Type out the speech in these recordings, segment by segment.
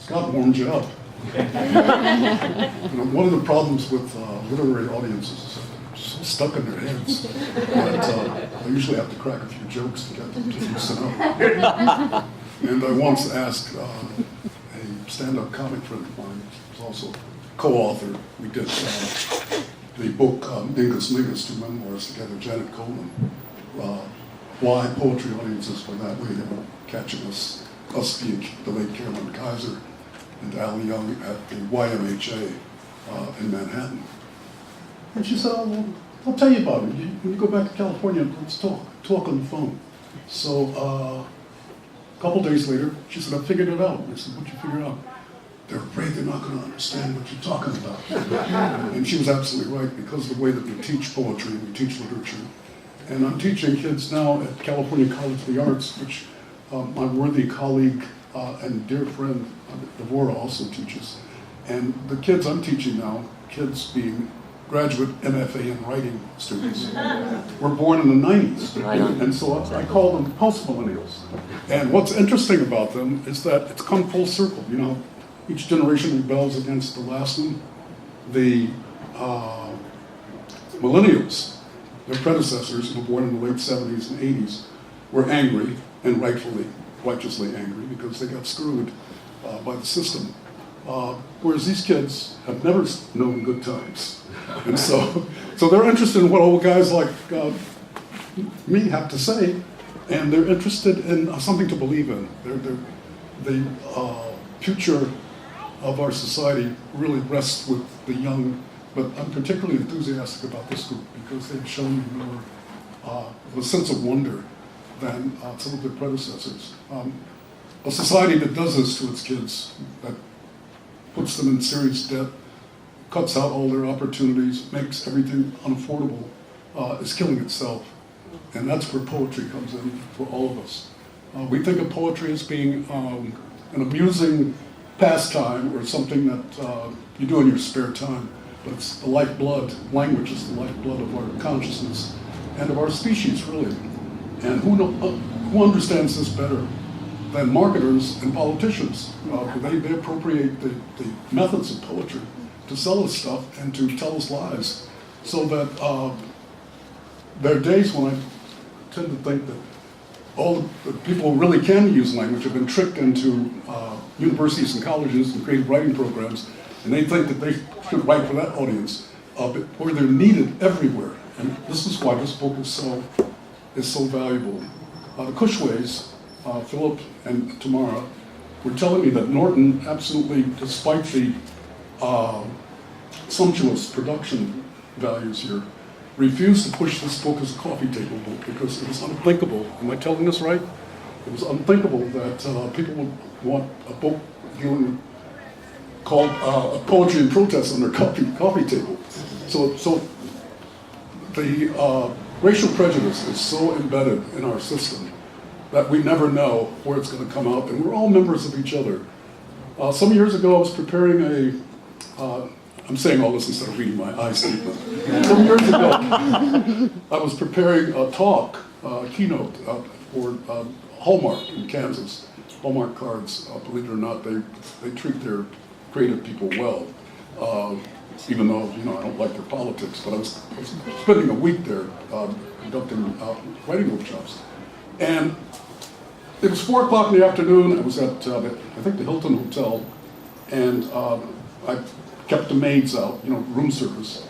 Scott warmed you up. One of the problems with literary audiences is that they're so stuck in their heads that I usually have to crack a few jokes to get them to loosen up. And I once asked a stand-up comic friend of mine, who's also co-author, we did the book Dingus Mingus, 2 memoirs together, Janet Coleman, why poetry audiences were that way. They were catching us being the late Carolyn Kaiser and Al Young at the YMHA in Manhattan. And she said, oh, well, I'll tell you about it. When you go back to California, let's talk on the phone. So a couple days later, she said, I figured it out. I said, what'd you figure out? They're afraid they're not going to understand what you're talking about. And she was absolutely right, because of the way that we teach poetry, we teach literature. And I'm teaching kids now at California College of the Arts, which my worthy colleague and dear friend, Devorah, also teaches. And the kids I'm teaching now, kids being graduate MFA in writing students, were born in the 90s. And so I call them post-millennials. And what's interesting about them is that it's come full circle. You know, each generation rebels against the last one. The millennials, their predecessors, who were born in the late 70s and 80s, were angry, and righteously angry, because they got screwed by the system. Whereas these kids have never known good times. And so they're interested in what old guys like me have to say, and they're interested in something to believe in. The future of our society really rests with the young, but I'm particularly enthusiastic about this group because they've shown me more of a sense of wonder than some of their predecessors. A society that does this to its kids, that puts them in serious debt, cuts out all their opportunities, makes everything unaffordable, is killing itself. And that's where poetry comes in for all of us. We think of poetry as being an amusing pastime or something that you do in your spare time, but it's the lifeblood. Language is the lifeblood of our consciousness and of our species, really. And who understands this better than marketers and politicians? They appropriate the methods of poetry to sell us stuff and to tell us lies. So that there are days when I tend to think that all the people who really can use language have been tricked into universities and colleges and creative writing programs, and they think that they should write for that audience, where they're needed everywhere. And this is why this book is so valuable. The Cushways, Philip and Tamara, were telling me that Norton absolutely, despite the sumptuous production values here, refused to push this book as a coffee table book because it was unthinkable. Am I telling this right? It was unthinkable that people would want a book called Poetry and Protest on their coffee table. So the racial prejudice is so embedded in our system that we never know where it's going to come out, and we're all members of each other. Some years ago, I was preparing I'm saying all this instead of reading my I statement. Some years ago, I was preparing a talk, a keynote for Hallmark in Kansas. Hallmark cards, believe it or not, they treat their creative people well. Even though, I don't like their politics, but I was spending a week there conducting writing workshops. And it was 4 o'clock in the afternoon. I was at, I think, the Hilton Hotel, and I kept the maids out, room service.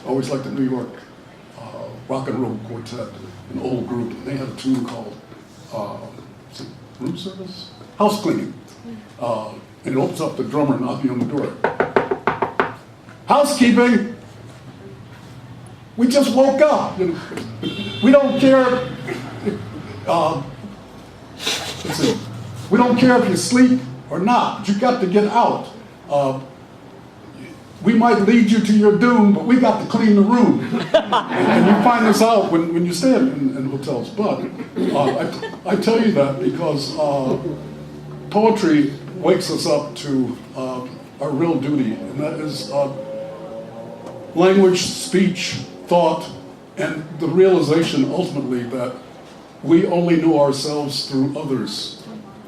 Always liked the New York rock and roll quartet, an old group. And they had a tune called room service? House cleaning. And it opens up the drummer knocking on the door. Housekeeping! We just woke up. We don't care. We don't care if you sleep or not, but you got to get out. We might lead you to your doom, but we got to clean the room. And you find this out when you stay in hotels. But I tell you that because poetry wakes us up to our real duty, and that is language, speech, thought, and the realization ultimately that we only know ourselves through others.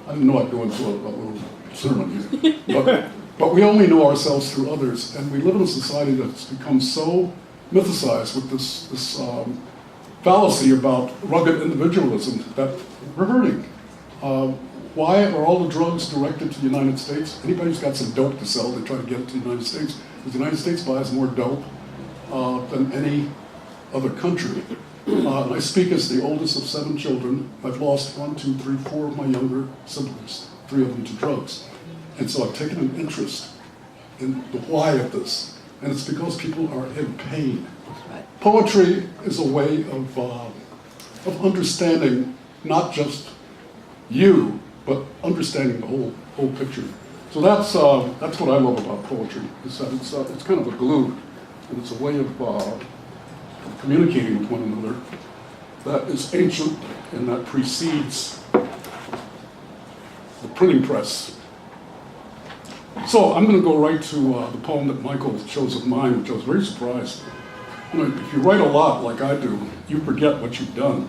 I didn't know I'd go into a little sermon here. But we only know ourselves through others, and we live in a society that's become so mythicized with this fallacy about rugged individualism that we're hurting. Why are all the drugs directed to the United States? Anybody who's got some dope to sell, they try to get it to the United States, because the United States buys more dope than any other country. And I speak as the oldest of 7 children. I've lost 1, 2, 3, 4 of my younger siblings, 3 of them to drugs. And so I've taken an interest in the why of this. And it's because people are in pain. Poetry is a way of understanding not just you, but understanding the whole picture. So that's what I love about poetry. Is that it's kind of a glue, and it's a way of communicating with one another that is ancient and that precedes the printing press. So I'm going to go right to the poem that Michael chose of mine, which I was very surprised. You know, if you write a lot like I do, you forget what you've done.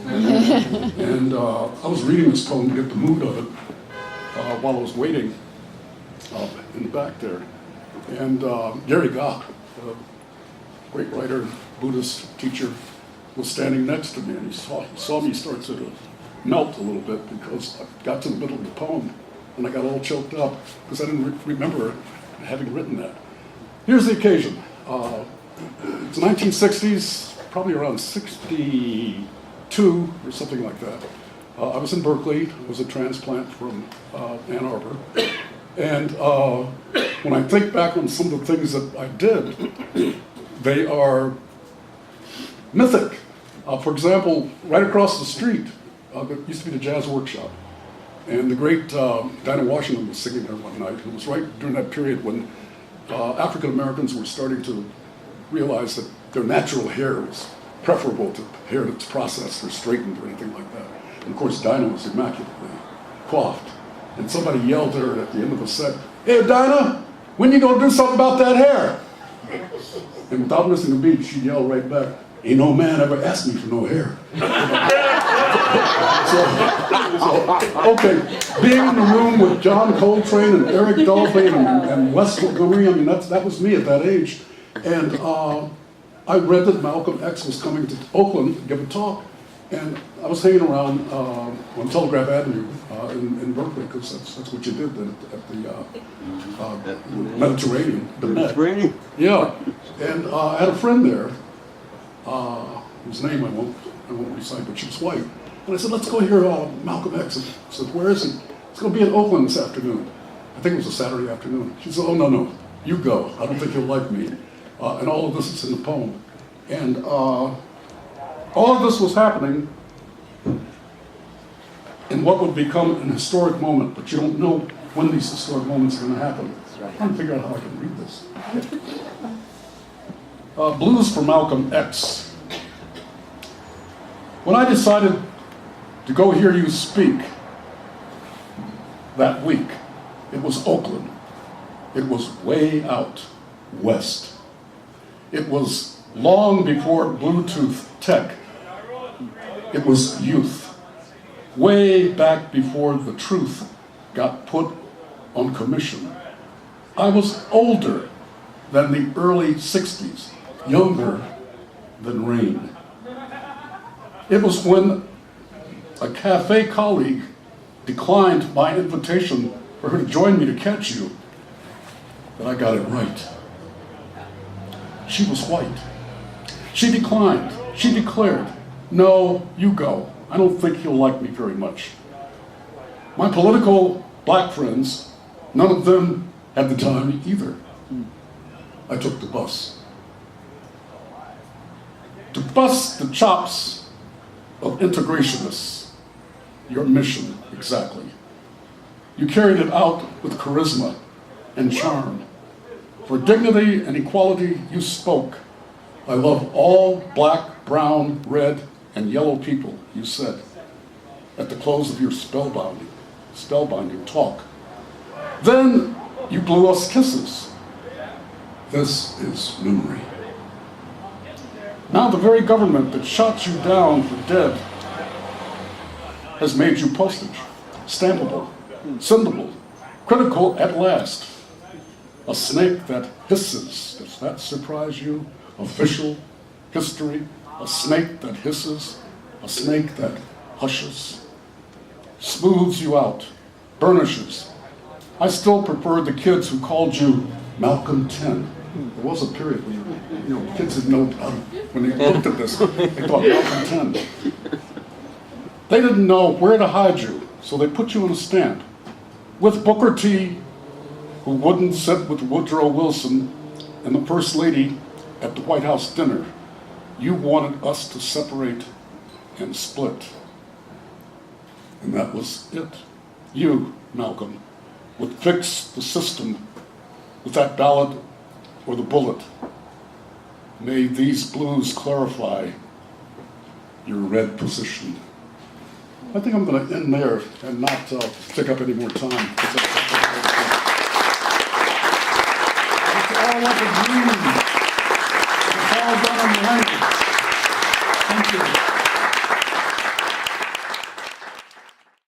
And I was reading this poem to get the mood of it while I was waiting in the back there. And Gary Gott, a great writer, Buddhist teacher, was standing next to me, and he saw me start to melt a little bit because I got to the middle of the poem and I got all choked up because I didn't remember having written that. Here's the occasion. It's the 1960s, probably around 62 or something like that. I was in Berkeley. I was a transplant from Ann Arbor. And when I think back on some of the things that I did, they are mythic. For example, right across the street, there used to be the Jazz Workshop. And the great Dinah Washington was singing there one night. It was right during that period when African Americans were starting to realize that their natural hair was preferable to hair that's processed or straightened or anything like that. And of course, Dinah was immaculately coiffed. And somebody yelled at her at the end of the set, "Hey, Dinah, when you gonna do something about that hair?" And without missing a beat, she yelled right back, "Ain't no man ever asked me for no hair." Okay, being in the room with John Coltrane and Eric Dolphy and Wes Montgomery, I mean, that was me at that age. And I read that Malcolm X was coming to Oakland to give a talk. And I was hanging around on Telegraph Avenue in Berkeley, because that's what you did then at the Mediterranean. The Mediterranean? Yeah. And I had a friend there, whose name I won't recite, but she was white. And I said, "Let's go hear Malcolm X." And I said, "Where is he?" "It's going to be in Oakland this afternoon." I think it was a Saturday afternoon. She said, "Oh, no, you go. I don't think you'll like me." And all of this is in the poem. And all of this was happening in what would become an historic moment, but you don't know when these historic moments are going to happen. I'm trying to figure out how I can read this. Blues for Malcolm X. When I decided to go hear you speak that week, it was Oakland. It was way out west. It was long before Bluetooth tech. It was youth. Way back before the truth got put on commission. I was older than the early 60s, younger than Rain. It was when a cafe colleague declined my invitation for her to join me to catch you that I got it right. She was white. She declined. She declared, "No, you go. I don't think he'll like me very much." My political black friends, none of them had the time either. I took the bus. To bust the chops of integrationists, your mission exactly. You carried it out with charisma and charm. For dignity and equality you spoke. I love all black, brown, red, and yellow people, you said, at the close of your spellbinding talk. Then you blew us kisses. This is memory. Now the very government that shot you down for dead has made you postage. stampable, sendable, critical at last. A snake that hisses, does that surprise you? Official history, a snake that hisses, a snake that hushes, smooths you out, burnishes. I still prefer the kids who called you Malcolm 10. There was a period when kids didn't know, when they looked at this, they thought Malcolm 10. They didn't know where to hide you, so they put you in a stand. With Booker T, who wouldn't sit with Woodrow Wilson and the First Lady at the White House dinner, you wanted us to separate and split. And that was it. You, Malcolm, would fix the system with that ballot or the bullet. May these blues clarify your red position. I think I'm going to end there and not take up any more time. It's all like a dream. It's all done in language. Thank you.